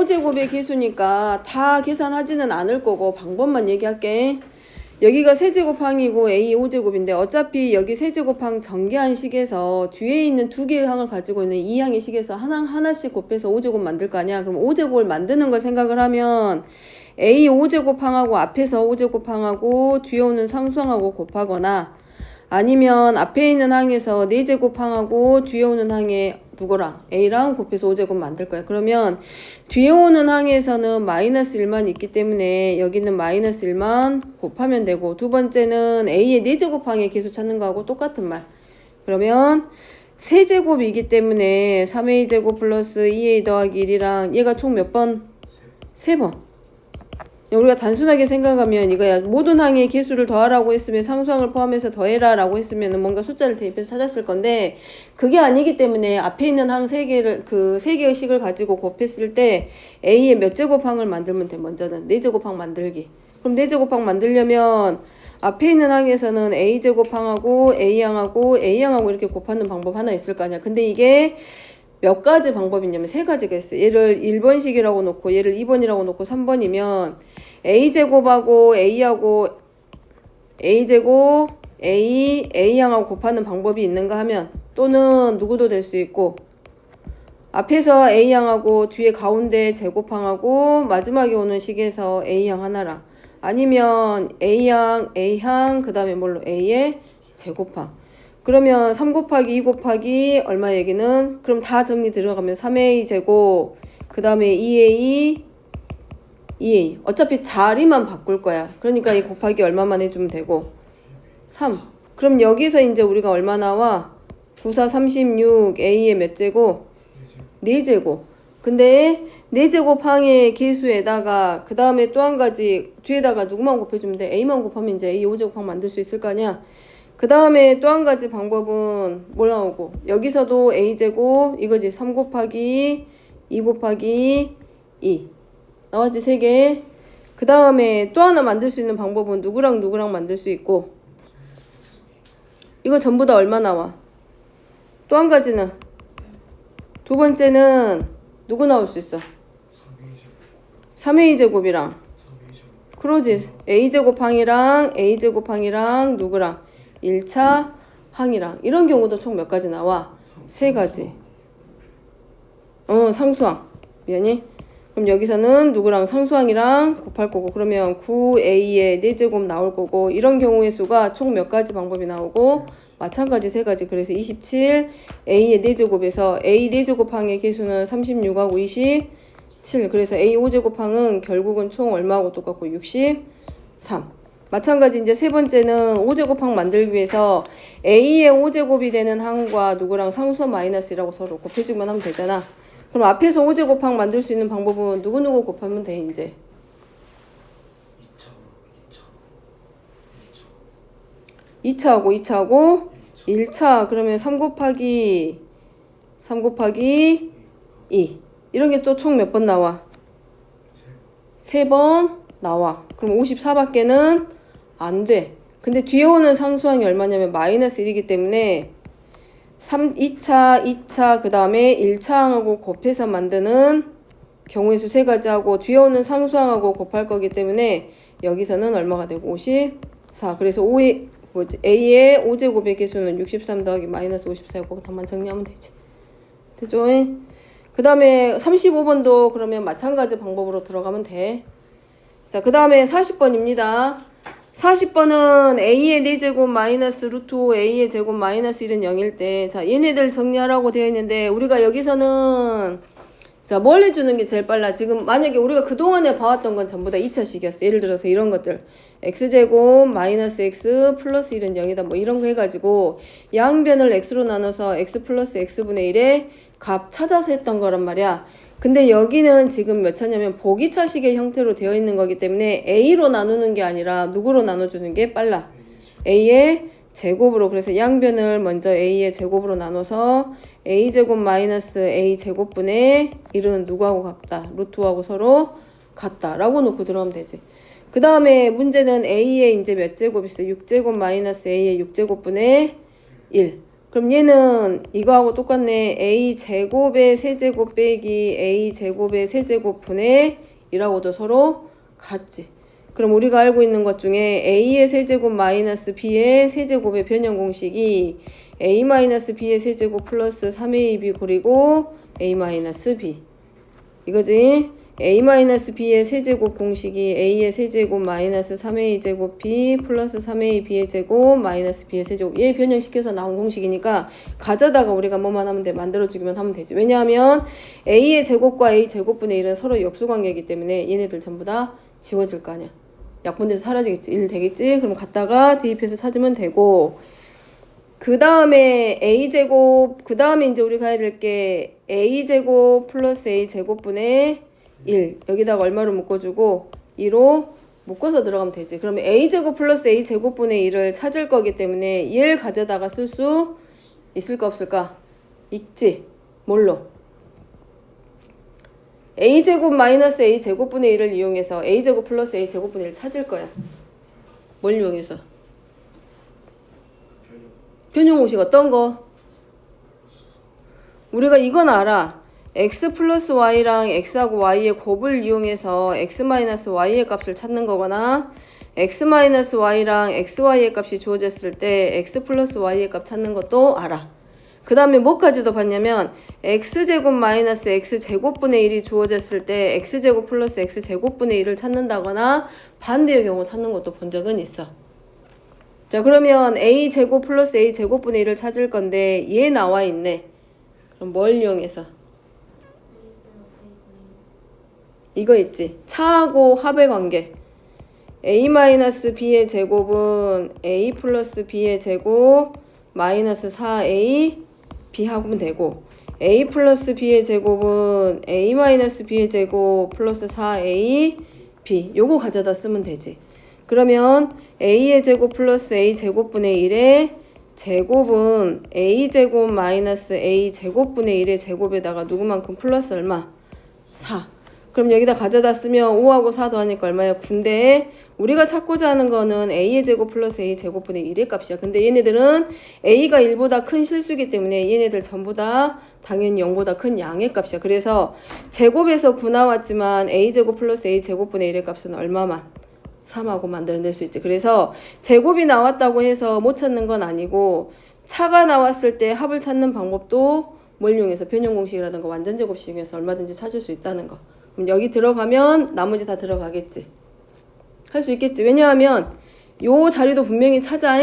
5제곱의 개수니까 다 계산하지는 않을 거고 방법만 얘기할게. 여기가 세제곱항이고 A 5제곱인데 어차피 여기 세제곱항 전개한 식에서 뒤에 있는 두 개의 항을 가지고 있는 이 항의 식에서 하나씩 곱해서 5제곱 만들 거 아니야. 그럼 5제곱을 만드는 걸 생각을 하면 A 5제곱항하고 앞에서 5제곱항하고 뒤에 오는 상수항하고 곱하거나 아니면 앞에 있는 항에서 4제곱항하고 뒤에 오는 항에 누구랑 A랑 곱해서 5제곱 만들 거야. 그러면 뒤에 오는 항에서는 마이너스 1만 있기 때문에 여기는 마이너스 1만 곱하면 되고, 두 번째는 A의 4제곱항의 개수 찾는 거하고 똑같은 말. 그러면 세제곱이기 때문에 3A 제곱 플러스 2A 더하기 1이랑 얘가 총 몇 번? 3번. 우리가 단순하게 생각하면 이거야. 모든 항의 개수를 더하라고 했으면 상수항을 포함해서 더해라 라고 했으면 뭔가 숫자를 대입해서 찾았을 건데 그게 아니기 때문에 앞에 있는 항 3개를 그 3개의 식을 가지고 곱했을 때 A의 몇 제곱항을 만들면 돼. 먼저는 4제곱항 만들기. 그럼 4제곱항 만들려면 앞에 있는 항에서는 A제곱항하고 A항하고 A항하고 이렇게 곱하는 방법 하나 있을 거 아니야. 근데 이게 몇 가지 방법이 있냐면 3가지가 있어요. 얘를 1번식이라고 놓고 얘를 2번이라고 놓고 3번이면 A제곱하고 A하고 A제곱 A항하고 곱하는 방법이 있는가 하면 또는 누구도 될 수 있고 앞에서 A항하고 뒤에 가운데 제곱항하고 마지막에 오는 식에서 A항 하나랑 아니면 A항 그 다음에 뭘로 A의 제곱항. 그러면 3 곱하기 2 곱하기 얼마 얘기는 그럼 다 정리 들어가면 3A 제곱 그 다음에 2A 어차피 자리만 바꿀 거야. 그러니까 이 곱하기 얼마만 해주면 되고 3. 그럼 여기서 이제 우리가 얼마 나와? 9, 4, 36 A의 몇 제곱? 4제곱. 근데 4제곱 항의 개수에다가 그 다음에 또 한 가지 뒤에다가 누구만 곱해주면 돼? A만 곱하면 이제 A 5제곱 항 만들 수 있을 거 아니야? 그 다음에 또 한 가지 방법은 뭘 나오고 여기서도 A제곱 이거지. 3 곱하기 2 곱하기 2 나왔지. 3개. 그 다음에 또 하나 만들 수 있는 방법은 누구랑 만들 수 있고 이거 전부 다 얼마 나와? 또 한 가지는 두 번째는 누구 나올 수 있어? 3A 제곱이랑 그러지. A제곱항이랑 A제곱항이랑 누구랑 1차 항이랑 이런 경우도 총 몇 가지 나와? 3가지. 상수항. 미안해. 그럼 여기서는 누구랑 상수항이랑 곱할 거고 그러면 9A의 4제곱 나올 거고 이런 경우의 수가 총 몇 가지 방법이 나오고 마찬가지 3가지. 그래서 27 A의 4제곱에서 A 4제곱항의 개수는 36하고 27. 그래서 A 5제곱항은 결국은 총 얼마하고 똑같고 63. 마찬가지 이제 세 번째는 5제곱항 만들기 위해서 A의 5제곱이 되는 항과 누구랑 상수원 마이너스라고 서로 곱해주면 하면 되잖아. 그럼 앞에서 5제곱항 만들 수 있는 방법은 누구누구 곱하면 돼 이제. 2차하고 1차. 그러면 3 곱하기 2 이런 게 또 총 몇 번 나와? 3번 나와. 그럼 54밖에는 안 돼. 근데 뒤에 오는 상수항이 얼마냐면 마이너스 1이기 때문에 2차 그 다음에 1차항하고 곱해서 만드는 경우의 수 3가지 하고 뒤에 오는 상수항하고 곱할 거기 때문에 여기서는 얼마가 되고 54. 그래서 A의 5제곱의 개수는 63 더하기 마이너스 54고 답만 정리하면 되지. 됐죠? 그 다음에 35번도 그러면 마찬가지 방법으로 들어가면 돼. 자, 그 다음에 40번입니다. 40번은 A의 4제곱 마이너스 루트 5 A의 제곱 마이너스 1은 0일 때 자 얘네들 정리하라고 되어 있는데 우리가 여기서는 자 뭘 해주는 게 제일 빨라. 지금 만약에 우리가 그동안에 봐왔던 건 전부 다 2차식이었어. 예를 들어서 이런 것들 x제곱 마이너스 x 플러스 1은 0이다 뭐 이런 거 해가지고 양변을 x로 나눠서 x 플러스 x분의 1의 값 찾아서 했던 거란 말이야. 근데 여기는 지금 몇 차냐면 보기차식의 형태로 되어 있는 거기 때문에 A로 나누는 게 아니라 누구로 나눠주는 게 빨라. A의 제곱으로. 그래서 양변을 먼저 A의 제곱으로 나눠서 A제곱 마이너스 A제곱분의 1은 누구하고 같다? 루트하고 서로 같다 라고 놓고 들어가면 되지. 그 다음에 문제는 A의 이제 몇 제곱 있어? 6제곱 마이너스 A의 6제곱분의 1. 그럼 얘는 이거하고 똑같네. a제곱의 세제곱 빼기 a제곱의 세제곱 분의 1하고도 서로 같지. 그럼 우리가 알고 있는 것 중에 a의 세제곱 마이너스 b의 세제곱의 변형 공식이 a 마이너스 b의 세제곱 플러스 3ab 그리고 a 마이너스 b 이거지. a 마이너스 b의 세제곱 공식이 a의 세제곱 마이너스 3a 제곱 b 플러스 3a b의 제곱 마이너스 b의 세제곱 얘 변형시켜서 나온 공식이니까 가져다가 우리가 뭐만 하면 돼? 만들어주기만 하면 되지. 왜냐하면 a의 제곱과 a 제곱분의 1은 서로 역수관계이기 때문에 얘네들 전부 다 지워질 거 아니야. 약분돼서 사라지겠지. 1 되겠지. 그럼 갖다가 대입해서 찾으면 되고 그 다음에 a제곱 그 다음에 이제 우리가 해야 될 게 a제곱 플러스 a제곱분의 1 여기다가 얼마로 묶어주고 2로 묶어서 들어가면 되지. 그러면 a제곱 플러스 a제곱분의 1을 찾을 거기 때문에 얘를 가져다가 쓸 수 있을까 없을까? 있지. 뭘로? a제곱 마이너스 a제곱분의 1을 이용해서 a제곱 플러스 a제곱분의 1을 찾을 거야. 뭘 이용해서? 변형 공식 어떤 거? 우리가 이건 알아. x 플러스 y랑 x하고 y의 곱을 이용해서 x 마이너스 y의 값을 찾는 거거나 x 마이너스 y랑 xy의 값이 주어졌을 때 x 플러스 y의 값 찾는 것도 알아. 그 다음에 뭐까지도 봤냐면 x제곱 마이너스 x제곱분의 1이 주어졌을 때 x제곱 플러스 x제곱분의 1을 찾는다거나 반대의 경우 찾는 것도 본 적은 있어. 자 그러면 a제곱 플러스 a제곱분의 1을 찾을 건데 얘 나와 있네. 그럼 뭘 이용해서? 이거 있지. 차하고 합의 관계. a-b의 제곱은 a 플러스 b의 제곱 마이너스 4a b 하면 되고 a 플러스 b의 제곱은 a 마이너스 b의 제곱 플러스 4a b 요거 가져다 쓰면 되지. 그러면 a의 제곱 플러스 a 제곱분의 1의 제곱은 a 제곱 마이너스 a 제곱분의 1의 제곱에다가 누구만큼 플러스 얼마? 4. 그럼 여기다 가져다 쓰면 5하고 4 더하니까 얼마야? 9인데 우리가 찾고자 하는 거는 a의 제곱 플러스 a 제곱분의 1의 값이야. 근데 얘네들은 a가 1보다 큰 실수이기 때문에 얘네들 전부 다 당연히 0보다 큰 양의 값이야. 그래서 제곱에서 9 나왔지만 a 제곱 플러스 a 제곱분의 1의 값은 얼마만? 3하고 만들어낼 수 있지. 그래서 제곱이 나왔다고 해서 못 찾는 건 아니고 차가 나왔을 때 합을 찾는 방법도 뭘 이용해서 변형공식이라든가 완전제곱식 이용해서 얼마든지 찾을 수 있다는 거. 그럼 여기 들어가면 나머지 다 들어가겠지. 할 수 있겠지. 왜냐하면 요 자리도 분명히 찾아.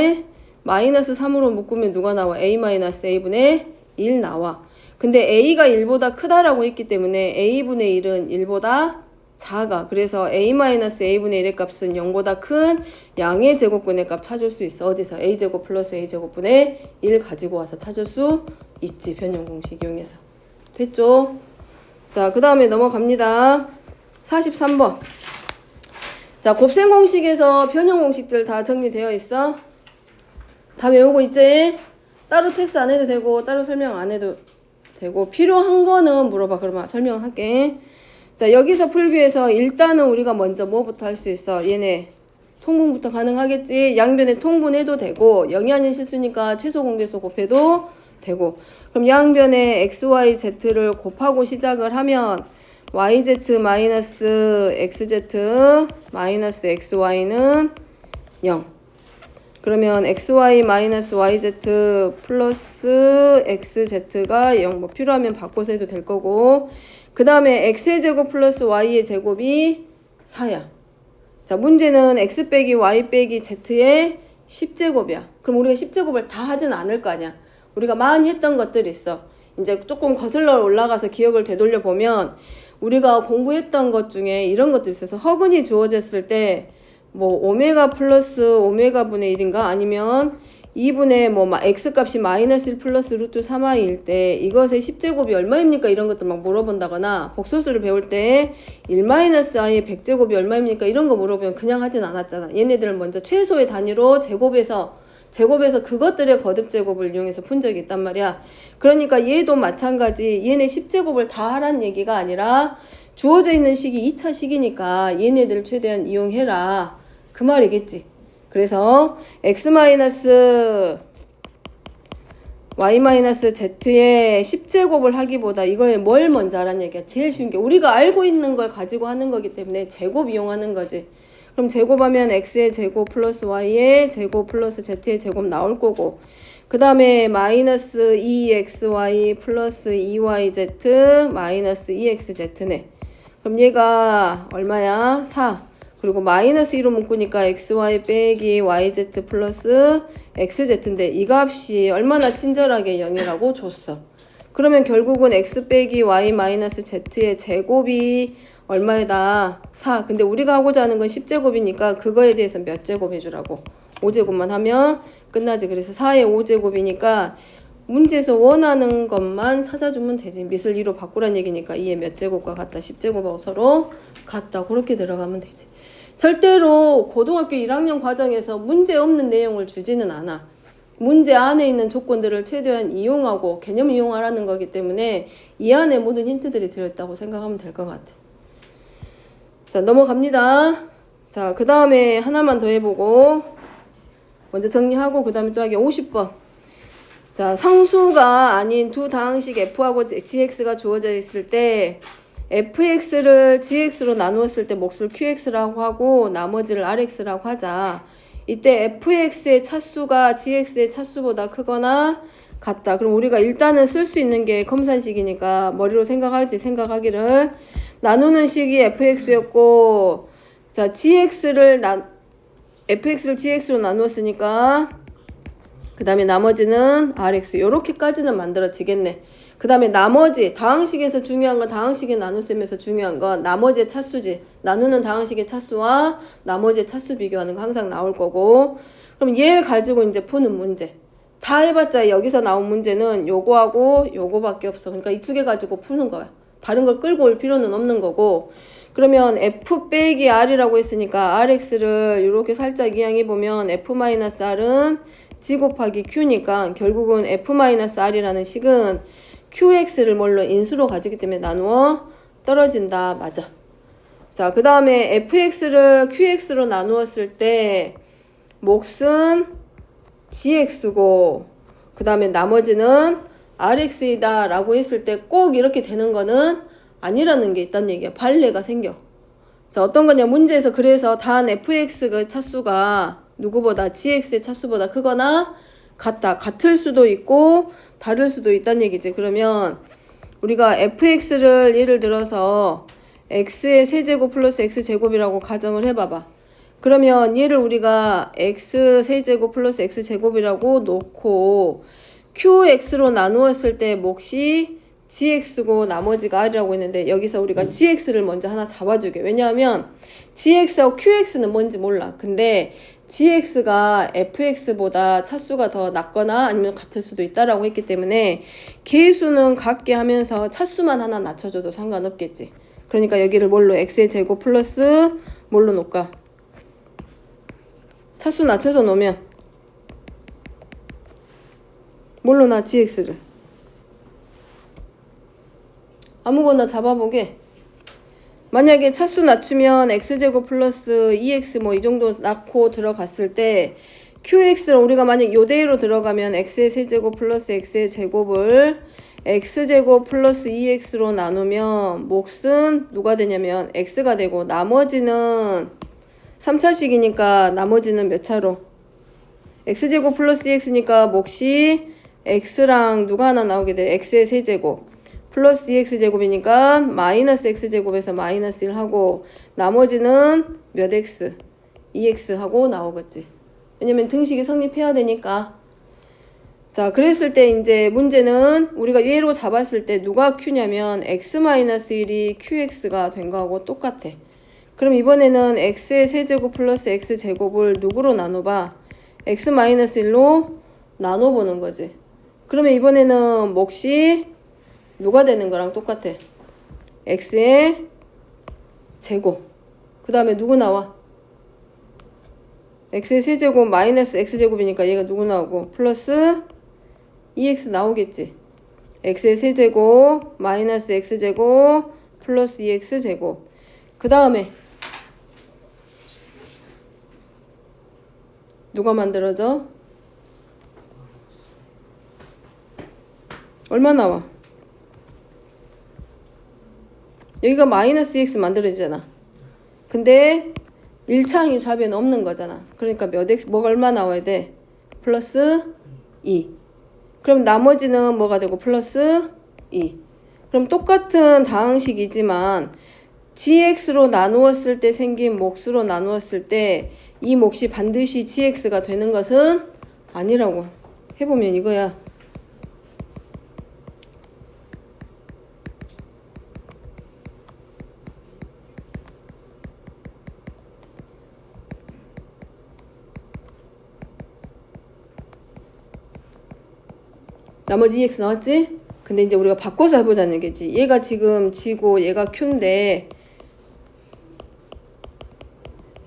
마이너스 3으로 묶으면 누가 나와? a 마이너스 a분의 1 나와. 근데 a가 1보다 크다라고 했기 때문에 a분의 1은 1보다 작아. 그래서 a 마이너스 a분의 1의 값은 0보다 큰 양의 제곱분의 값 찾을 수 있어. 어디서? a제곱 플러스 a제곱분의 1 가지고 와서 찾을 수 있지. 변형공식 이용해서. 됐죠? 자, 그 다음에 넘어갑니다. 43번. 자, 곱셈 공식에서 변형 공식들 다 정리되어 있어? 다 외우고 있지? 따로 테스트 안 해도 되고, 따로 설명 안 해도 되고, 필요한 거는 물어봐. 그러면 설명할게. 자, 여기서 풀기 위해서 일단은 우리가 먼저 뭐부터 할 수 있어? 얘네 통분부터 가능하겠지? 양변에 통분해도 되고, 0이 아닌 실수니까 최소 공배수 곱해도 되고, 그럼 양변에 xyz를 곱하고 시작을 하면 yz 마이너스 xz 마이너스 xy는 0. 그러면 xy 마이너스 yz 플러스 xz가 0. 뭐 필요하면 바꿔서 해도 될 거고, 그 다음에 x의 제곱 플러스 y의 제곱이 4야. 자, 문제는 x 빼기 y 빼기 z의 10제곱이야. 그럼 우리가 10제곱을 다 하진 않을 거 아니야. 우리가 많이 했던 것들이 있어. 이제 조금 거슬러 올라가서 기억을 되돌려 보면 우리가 공부했던 것 중에 이런 것도 있어서 허근이 주어졌을 때 뭐 오메가 플러스 오메가 분의 1인가 아니면 2분의 뭐 x값이 마이너스 1 플러스 루트 3i일 때 이것의 10제곱이 얼마입니까? 이런 것들 막 물어본다거나 복소수를 배울 때 1 마이너스 i의 100제곱이 얼마입니까? 이런 거 물어보면 그냥 하진 않았잖아. 얘네들은 먼저 최소의 단위로 제곱해서 그것들의 거듭제곱을 이용해서 푼 적이 있단 말이야. 그러니까 얘도 마찬가지 얘네 10제곱을 다 하란 얘기가 아니라 주어져 있는 식이 2차 식이니까 얘네들을 최대한 이용해라. 그 말이겠지. 그래서 x 마이너스 y-z의 10제곱을 하기보다 이걸 뭘 먼저 하라는 얘기야. 제일 쉬운 게 우리가 알고 있는 걸 가지고 하는 거기 때문에 제곱 이용하는 거지. 그럼 제곱하면 x의 제곱 플러스 y의 제곱 플러스 z의 제곱 나올 거고, 그 다음에 마이너스 2xy 플러스 2yz 마이너스 2xz네. 그럼 얘가 얼마야? 4. 그리고 마이너스 2로 묶으니까 xy 빼기 yz 플러스 xz인데 이 값이 얼마나 친절하게 0이라고 줬어. 그러면 결국은 x 빼기 y 마이너스 z의 제곱이 얼마에다? 4. 근데 우리가 하고자 하는 건 10제곱이니까 그거에 대해서 몇 제곱 해주라고. 5제곱만 하면 끝나지. 그래서 4의 5제곱이니까 문제에서 원하는 것만 찾아주면 되지. 미술 2로 바꾸란 얘기니까 2의 몇 제곱과 같다. 10제곱하고 서로 같다. 그렇게 들어가면 되지. 절대로 고등학교 1학년 과정에서 문제 없는 내용을 주지는 않아. 문제 안에 있는 조건들을 최대한 이용하고 개념 이용하라는 거기 때문에 이 안에 모든 힌트들이 들어있다고 생각하면 될 것 같아. 자, 넘어갑니다. 자, 그 다음에 하나만 더 해보고 먼저 정리하고 그 다음에 또 하기 50번. 자, 상수가 아닌 두 다항식 f하고 gx가 주어져 있을 때 fx를 gx로 나누었을 때 몫을 qx라고 하고 나머지를 rx라고 하자. 이때 fx의 차수가 gx의 차수보다 크거나 같다. 그럼 우리가 일단은 쓸 수 있는 게 검산식이니까 머리로 생각하기를 나누는 식이 fx였고, 자, fx를 gx로 나누었으니까 그 다음에 나머지는 rx. 요렇게까지는 만들어지겠네. 그 다음에 나머지 다항식에서 중요한 건 다항식의 나눗셈에서 중요한 건 나머지의 차수지. 나누는 다항식의 차수와 나머지의 차수 비교하는 거 항상 나올 거고, 그럼 얘를 가지고 이제 푸는 문제. 다 해봤자 여기서 나온 문제는 요거하고 요거밖에 없어. 그러니까 이 두 개 가지고 푸는 거야. 다른 걸 끌고 올 필요는 없는 거고. 그러면 f 빼기 r이라고 했으니까 rx를 이렇게 살짝 이항해보면 f-r은 g 곱하기 q니까 결국은 f-r이라는 식은 qx를 뭘로 인수로 가지기 때문에 나누어 떨어진다. 맞아. 자, 그 다음에 fx를 qx로 나누었을 때 몫은 gx고 그 다음에 나머지는 rx이다 라고 했을 때 꼭 이렇게 되는 거는 아니라는 게 있다는 얘기야. 발레가 생겨. 자, 어떤 거냐, 문제에서 그래서 단 fx의 차수가 누구보다 gx의 차수보다 크거나 같다. 같을 수도 있고 다를 수도 있다는 얘기지. 그러면 우리가 fx를 예를 들어서 x의 세제곱 플러스 x제곱이라고 가정을 해봐봐. 그러면 얘를 우리가 x 세제곱 플러스 x제곱이라고 놓고 qx로 나누었을 때 몫이 gx고 나머지가 r이라고 했는데 여기서 우리가 gx를 먼저 하나 잡아주게. 왜냐하면 gx하고 qx는 뭔지 몰라. 근데 gx가 fx보다 차수가 더 낮거나 아니면 같을 수도 있다라고 했기 때문에 개수는 같게 하면서 차수만 하나 낮춰줘도 상관없겠지. 그러니까 여기를 뭘로 x의 제곱 플러스 뭘로 놓을까? 차수 낮춰서 놓으면 뭘로 놔? gx를 아무거나 잡아보게. 만약에 차수 낮추면 x제곱 플러스 2x 뭐 이 정도 낳고 들어갔을 때 qx를 우리가 만약 요대로 들어가면 x의 세제곱 플러스 x의 제곱을 x제곱 플러스 2x로 나누면 몫은 누가 되냐면 x가 되고 나머지는 3차식이니까 나머지는 몇 차로? x제곱 플러스 2x니까 몫이 x랑 누가 하나 나오게 돼? x의 세제곱 플러스 2x제곱이니까 마이너스 x제곱에서 마이너스 1 하고 나머지는 몇 x? 2x 하고 나오겠지. 왜냐면 등식이 성립해야 되니까. 자, 그랬을 때 이제 문제는 우리가 얘로 잡았을 때 누가 q냐면 x-1이 qx가 된 거하고 똑같아. 그럼 이번에는 x의 세제곱 플러스 x제곱을 누구로 나눠봐? x-1로 나눠보는 거지. 그러면 이번에는 몫이 누가 되는 거랑 똑같아. x의 제곱. 그 다음에 누구 나와? x의 세제곱 마이너스 x제곱이니까 얘가 누구 나오고 플러스 2x 나오겠지. x의 세제곱 마이너스 x제곱 플러스 2x제곱. 그 다음에 누가 만들어져? 얼마 나와? 여기가 마이너스 2x 만들어지잖아. 근데 1차항이 좌변 없는 거잖아. 그러니까 몇 x, 뭐가 얼마 나와야 돼? 플러스 2. 그럼 나머지는 뭐가 되고 플러스 2. 그럼 똑같은 다항식이지만 gx로 나누었을 때 생긴 몫으로 나누었을 때 이 몫이 반드시 gx가 되는 것은 아니라고. 해보면 이거야. 나머지 EX 나왔지? 근데 이제 우리가 바꿔서 해보자는 얘기지. 얘가 지금 G고 얘가 Q인데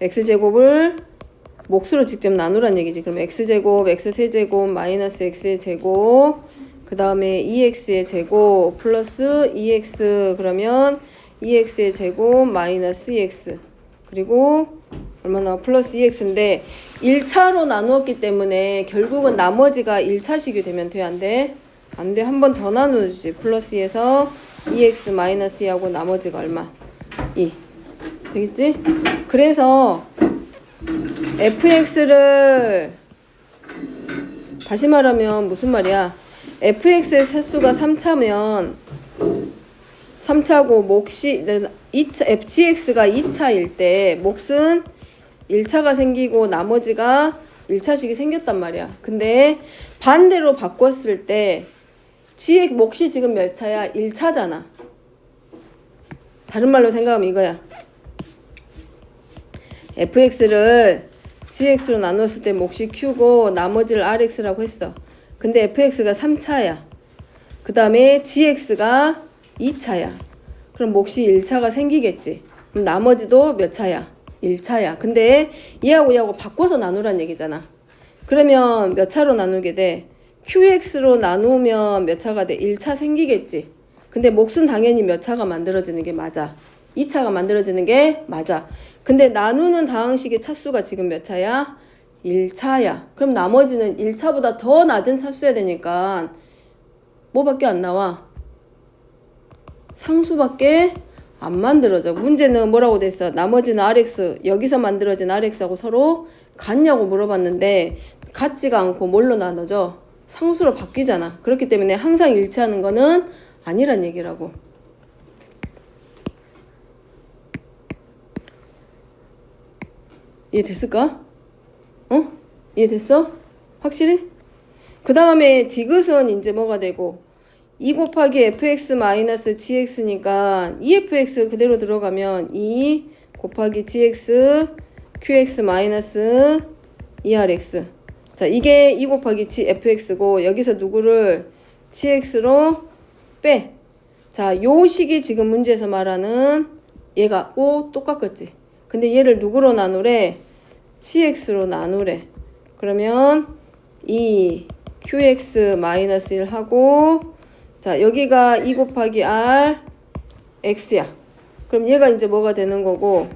X제곱을 몫으로 직접 나누란 얘기지. 그럼 X제곱, X세제곱, 마이너스 X의 제곱, 그 다음에 2X의 제곱, 플러스 2X, 그러면 2X의 제곱, 마이너스 2X. 그리고 얼마나 플러스 2x인데 1차로 나누었기 때문에 결국은 나머지가 1차식이 되면 돼? 안 돼? 안 돼. 한 번 더 나눠주지. 플러스 2에서 2x 마이너스 2하고 나머지가 얼마? 2. 되겠지? 그래서 fx를 다시 말하면 무슨 말이야? fx의 세수가 3차면 3차고 몫이 2차, fgx가 2차일 때 몫은 1차가 생기고 나머지가 1차식이 생겼단 말이야. 근데 반대로 바꿨을 때 gx 몫이 지금 몇 차야? 1차잖아. 다른 말로 생각하면 이거야. fx를 gx로 나눴을 때 몫이 q고 나머지를 rx라고 했어. 근데 fx가 3차야. 그 다음에 gx가 2차야. 그럼 몫이 1차가 생기겠지. 그럼 나머지도 몇 차야? 1차야. 근데 얘하고 얘하고 바꿔서 나누란 얘기잖아. 그러면 몇 차로 나누게 돼? qx로 나누면 몇 차가 돼? 1차 생기겠지. 근데 몫은 당연히 몇 차가 만들어지는 게 맞아. 2차가 만들어지는 게 맞아. 근데 나누는 다항식의 차수가 지금 몇 차야? 1차야. 그럼 나머지는 1차보다 더 낮은 차수여야 되니까 뭐밖에 안 나와? 상수밖에 안 만들어져. 문제는 뭐라고 돼 있어? 나머지는 RX, 여기서 만들어진 RX하고 서로 같냐고 물어봤는데 같지가 않고 뭘로 나눠져? 상수로 바뀌잖아. 그렇기 때문에 항상 일치하는 거는 아니란 얘기라고. 이해됐을까? 어? 이해됐어? 확실히? 그 다음에 디귿은 이제 뭐가 되고 2 곱하기 fx 마이너스 gx니까 2fx 그대로 들어가면 2 곱하기 gx qx 마이너스 2rx. 자, 이게 2 곱하기 fx고 여기서 누구를 gx로 빼. 자, 요 식이 지금 문제에서 말하는 얘가 똑같겠지. 근데 얘를 누구로 나누래? gx로 나누래. 그러면 2 qx 마이너스 1 하고 자, 여기가 2 곱하기 r x야. 그럼 얘가 이제 뭐가 되는 거고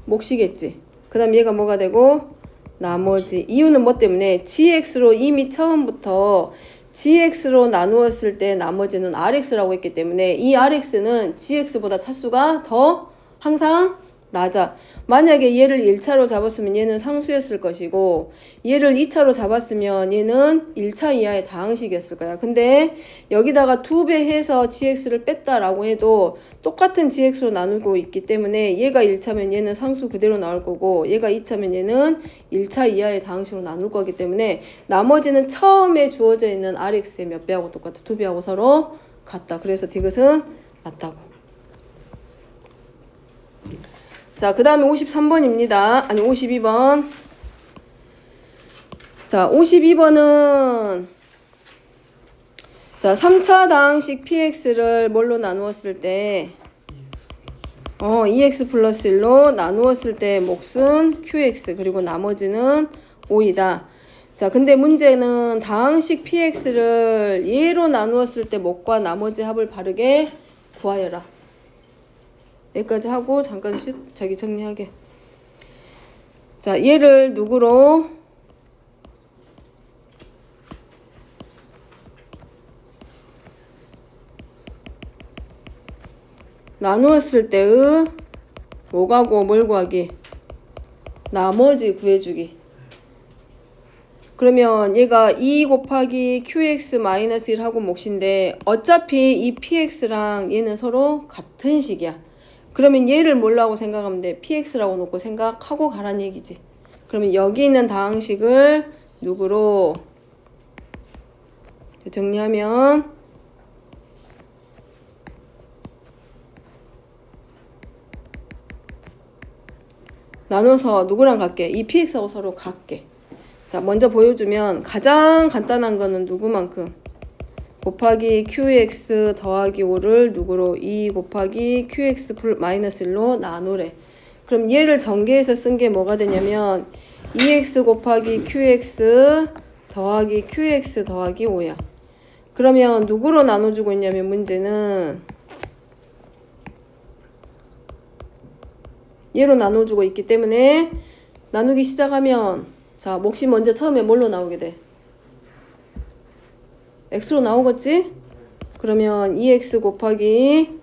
몫이겠지. 그 다음 얘가 뭐가 되고 나머지. 이유는 뭐 때문에 gx로 이미 처음부터 gx로 나누었을 때 나머지는 rx라고 했기 때문에 이 rx는 gx보다 차수가 더 항상 낮아. 만약에 얘를 1차로 잡았으면 얘는 상수였을 것이고 얘를 2차로 잡았으면 얘는 1차 이하의 다항식이었을 거야. 근데 여기다가 2배 해서 gx를 뺐다라고 해도 똑같은 gx로 나누고 있기 때문에 얘가 1차면 얘는 상수 그대로 나올 거고 얘가 2차면 얘는 1차 이하의 다항식으로 나눌 거기 때문에 나머지는 처음에 주어져 있는 rx의 몇 배하고 똑같아. 2배하고 서로 같다. 그래서 디귿은 맞다고. 자, 그 다음에 53번입니다. 아니, 52번. 자, 52번은 자, 3차 다항식 px를 뭘로 나누었을 때 2x 플러스 1로 나누었을 때 몫은 qx 그리고 나머지는 5이다. 자, 근데 문제는 다항식 px를 얘로 나누었을 때 몫과 나머지 합을 바르게 구하여라. 여기까지 하고 잠깐 자기 정리하게. 자, 얘를 누구로? 나누었을 때의 뭐 가고 뭘 구하기? 나머지 구해주기. 그러면 얘가 2 곱하기 qx-1 하고 몫인데 어차피 이 px랑 얘는 서로 같은 식이야. 그러면 얘를 뭐라고 생각하면 돼? px라고 놓고 생각하고 가란 얘기지. 그러면 여기 있는 다항식을 누구로 정리하면 나눠서 누구랑 같게? 이 px하고 서로 같게. 자, 먼저 보여주면 가장 간단한 거는 누구만큼? 곱하기 qx 더하기 5를 누구로? 2 곱하기 qx-1로 나누래. 그럼 얘를 전개해서 쓴 게 뭐가 되냐면 2x 곱하기 qx 더하기 qx 더하기 5야. 그러면 누구로 나눠주고 있냐면 문제는 얘로 나눠주고 있기 때문에 나누기 시작하면 자, 몫이 먼저 처음에 뭘로 나오게 돼? x로 나오겠지? 그러면 2x 곱하기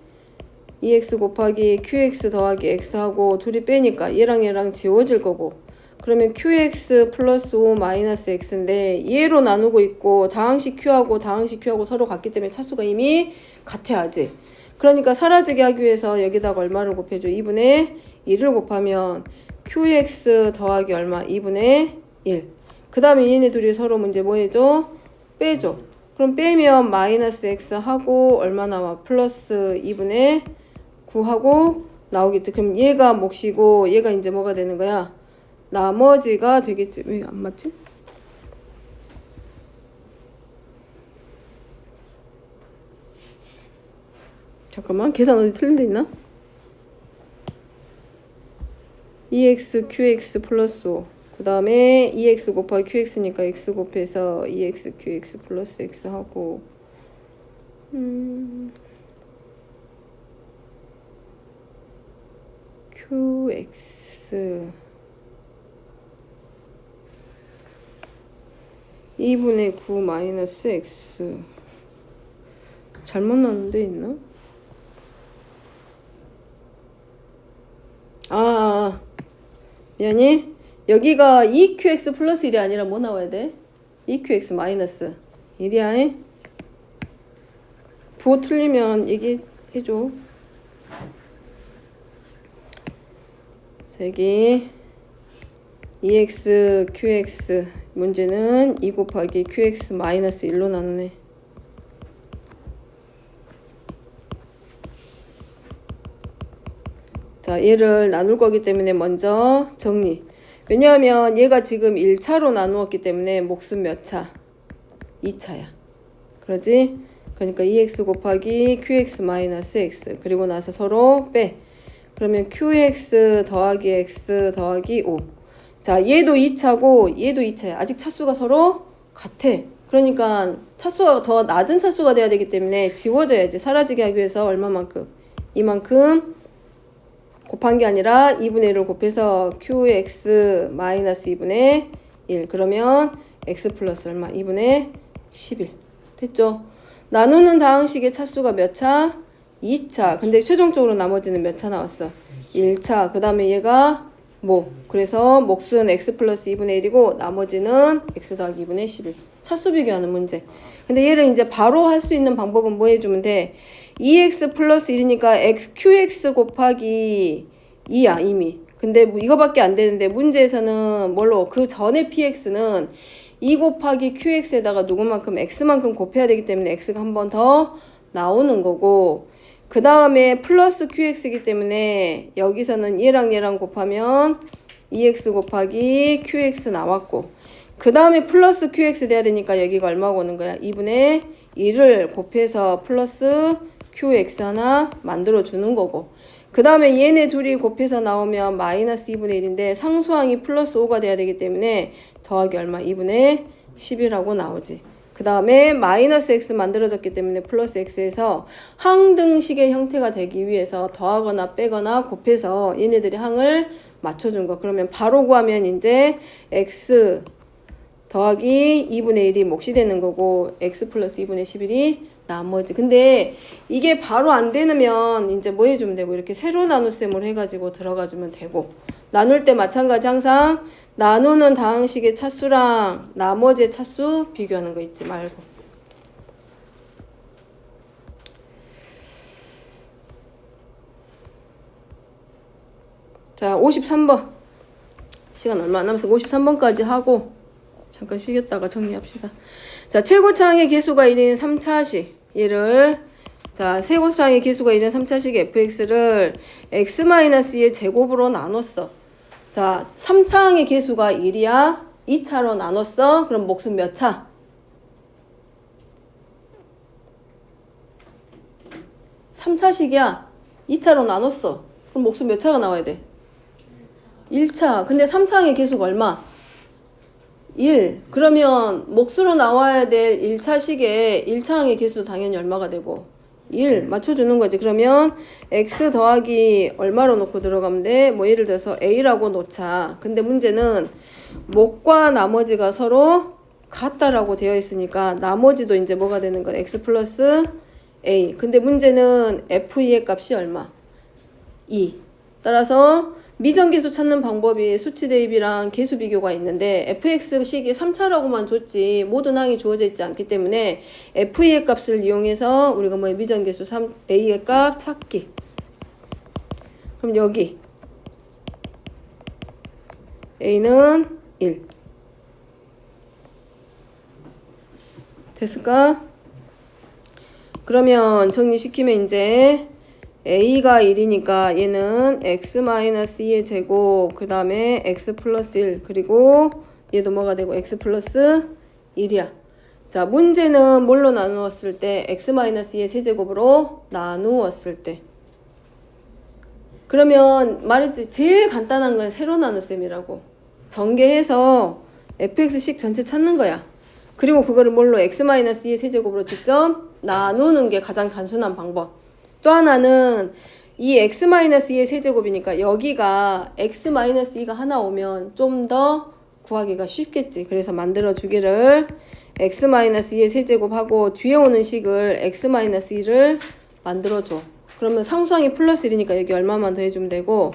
qx 더하기 x하고 둘이 빼니까 얘랑 얘랑 지워질 거고, 그러면 qx 플러스 5 마이너스 x인데 얘로 나누고 있고 다항식 q하고 서로 같기 때문에 차수가 이미 같아야지. 그러니까 사라지게 하기 위해서 여기다가 얼마를 곱해줘? 2분의 1을 곱하면 qx 더하기 얼마? 2분의 1. 그 다음에 얘네 둘이 서로 문제 뭐 해줘? 빼줘. 그럼 빼면 마이너스 x 하고 얼마 나와? 플러스 2분의 9 하고 나오겠지. 그럼 얘가 몫이고 얘가 이제 뭐가 되는 거야? 나머지가 되겠지. 왜 안 맞지? 잠깐만, 계산 어디 틀린 데 있나? 2x qx 플러스 5. 그 다음에 2x 곱하기 qx니까 x 곱해서 2x qx 플러스 x 하고 qx 2분의 9 마이너스 x 잘못 나눈 데 있나? 미안해. 여기가 2qx 플러스 1이 아니라 뭐 나와야 돼? 2qx 마이너스 1이야. 부호 틀리면 얘기해줘. 자, 여기 2x qx 문제는 2 곱하기 qx 마이너스 1로 나누네. 자, 얘를 나눌 거기 때문에 먼저 정리. 왜냐하면 얘가 지금 1차로 나누었기 때문에 몫은 몇 차? 2차야. 그러지? 그러니까 2x 곱하기 qx 마이너스 x 그리고 나서 서로 빼. 그러면 qx 더하기 x 더하기 5. 자, 얘도 2차고 얘도 2차야. 아직 차수가 서로 같아. 그러니까 차수가 더 낮은 차수가 돼야 되기 때문에 지워져야지. 사라지게 하기 위해서 얼마만큼? 이만큼 곱한 게 아니라 2분의 1을 곱해서 qx 마이너스 2분의 1. 그러면 x 플러스 얼마? 2분의 11. 됐죠? 나누는 다항식의 차수가 몇 차? 2차. 근데 최종적으로 나머지는 몇 차 나왔어? 1차. 그 다음에 얘가 뭐? 그래서 몫은 x 플러스 2분의 1이고 나머지는 x 더하기 2분의 11. 차수 비교하는 문제. 근데 얘를 이제 바로 할 수 있는 방법은 뭐 해주면 돼? 2x 플러스 1이니까 qx 곱하기 2야 이미. 근데 뭐 이거밖에 안 되는데 문제에서는 뭘로? 그 전에 px는 2 곱하기 qx에다가 누구만큼? x만큼 곱해야 되기 때문에 x가 한 번 더 나오는 거고, 그 다음에 플러스 qx이기 때문에 여기서는 얘랑 얘랑 곱하면 2x 곱하기 qx 나왔고, 그 다음에 플러스 qx 돼야 되니까 여기가 얼마가 오는 거야? 2분의 1을 곱해서 플러스 qx 하나 만들어 주는 거고, 그 다음에 얘네 둘이 곱해서 나오면 마이너스 2분의 1인데 상수항이 플러스 5가 돼야 되기 때문에 더하기 얼마? 2분의 10이라고 나오지. 그 다음에 마이너스 x 만들어졌기 때문에 플러스 x에서 항등식의 형태가 되기 위해서 더하거나 빼거나 곱해서 얘네들이 항을 맞춰준 거. 그러면 바로 구하면 이제 x 더하기 2분의 1이 몫이 되는 거고 x 플러스 2분의 11이 나머지. 근데 이게 바로 안 되면 이제 뭐 해주면 되고 이렇게 세로 나눗셈으로 해가지고 들어가주면 되고 나눌 때 마찬가지 항상 나누는 다항식의 차수랑 나머지의 차수 비교하는 거 잊지 말고. 자 53번 시간 얼마 안 남았어. 53번까지 하고 잠깐 쉬겠다가 정리합시다. 자, 최고차항의 개수가 1인 3차식. 얘를, 자, 최고차항의 개수가 1인 3차식 fx를 x-2의 제곱으로 나눴어. 자, 3차항의 개수가 1이야. 2차로 나눴어. 그럼 몫은 몇 차? 3차식이야. 2차로 나눴어. 그럼 몫은 몇 차가 나와야 돼? 1차. 근데 3차항의 개수가 얼마? 1. 그러면 몫으로 나와야 될 1차식에 1차항의 개수도 당연히 얼마가 되고 1 맞춰주는 거지. 그러면 x 더하기 얼마로 놓고 들어가면 돼? 뭐 예를 들어서 a라고 놓자. 근데 문제는 몫과 나머지가 서로 같다라고 되어 있으니까 나머지도 이제 뭐가 되는 건 x 플러스 a. 근데 문제는 f2의 값이 얼마? 2. 따라서 미정계수 찾는 방법이 수치 대입이랑 계수 비교가 있는데 fx식이 3차라고만 줬지 모든 항이 주어져 있지 않기 때문에 f의 값을 이용해서 우리가 뭐 미정계수 a의 값 찾기. 그럼 여기 a는 1 됐을까? 그러면 정리시키면 이제 a가 1이니까 얘는 x-2의 제곱 그 다음에 x 플러스 1 그리고 얘도 뭐가 되고 x 플러스 1이야. 자 문제는 뭘로 나누었을 때 x-2의 세제곱으로 나누었을 때 그러면 말했지 제일 간단한 건 세로 나눗셈이라고 전개해서 fx식 전체 찾는 거야. 그리고 그거를 뭘로 x-2의 세제곱으로 직접 나누는 게 가장 단순한 방법. 또 하나는 이 x-2의 세제곱이니까 여기가 x-2가 하나 오면 좀 더 구하기가 쉽겠지. 그래서 만들어 주기를 x-2의 세제곱하고 뒤에 오는 식을 x-1을 만들어 줘. 그러면 상수항이 플러스 1이니까 여기 얼마만 더해주면 되고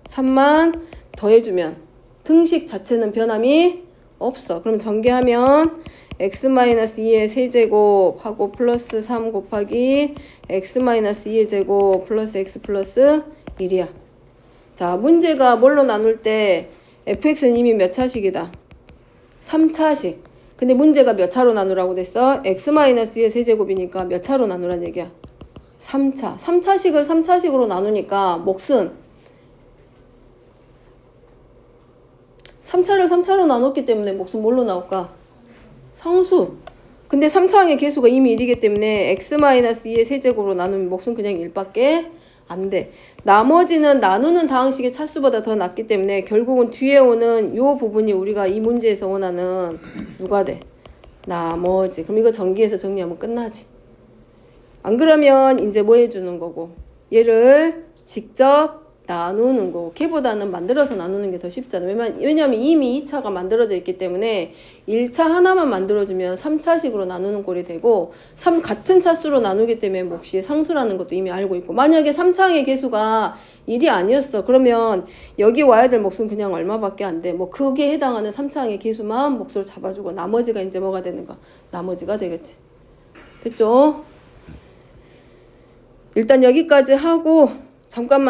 3만 더해주면 등식 자체는 변함이 없어. 그럼 전개하면 x-2의 세제곱하고 플러스 3 곱하기 x-2의 제곱 플러스 x 플러스 1이야. 자, 문제가 뭘로 나눌 때 fx는 이미 몇 차식이다? 3차식. 근데 문제가 몇 차로 나누라고 됐어? x-의 세제곱이니까 몇 차로 나누란 얘기야? 3차. 3차식을 3차식으로 나누니까 몫은 3차를 3차로 나눴기 때문에 몫은 뭘로 나올까? 상수. 근데 3차항의 개수가 이미 1이기 때문에 x-2의 세제곱으로 나누면 몫은 그냥 1밖에 안 돼. 나머지는 나누는 다항식의 차수보다 더 낮기 때문에 결국은 뒤에 오는 요 부분이 우리가 이 문제에서 원하는 누가 돼? 나머지. 그럼 이거 전기해서 정리하면 끝나지. 안 그러면 이제 뭐 해주는 거고 얘를 직접 나누는 거고 걔보다는 만들어서 나누는 게 더 쉽잖아. 왜냐면 이미 2차가 만들어져 있기 때문에 1차 하나만 만들어주면 3차식으로 나누는 꼴이 되고 같은 차수로 나누기 때문에 몫이 상수라는 것도 이미 알고 있고 만약에 3차항의 개수가 1이 아니었어. 그러면 여기 와야 될 몫은 그냥 얼마밖에 안 돼. 뭐 그게 해당하는 3차항의 개수만 몫으로 잡아주고 나머지가 이제 뭐가 되는가? 나머지가 되겠지. 됐죠? 일단 여기까지 하고 잠깐만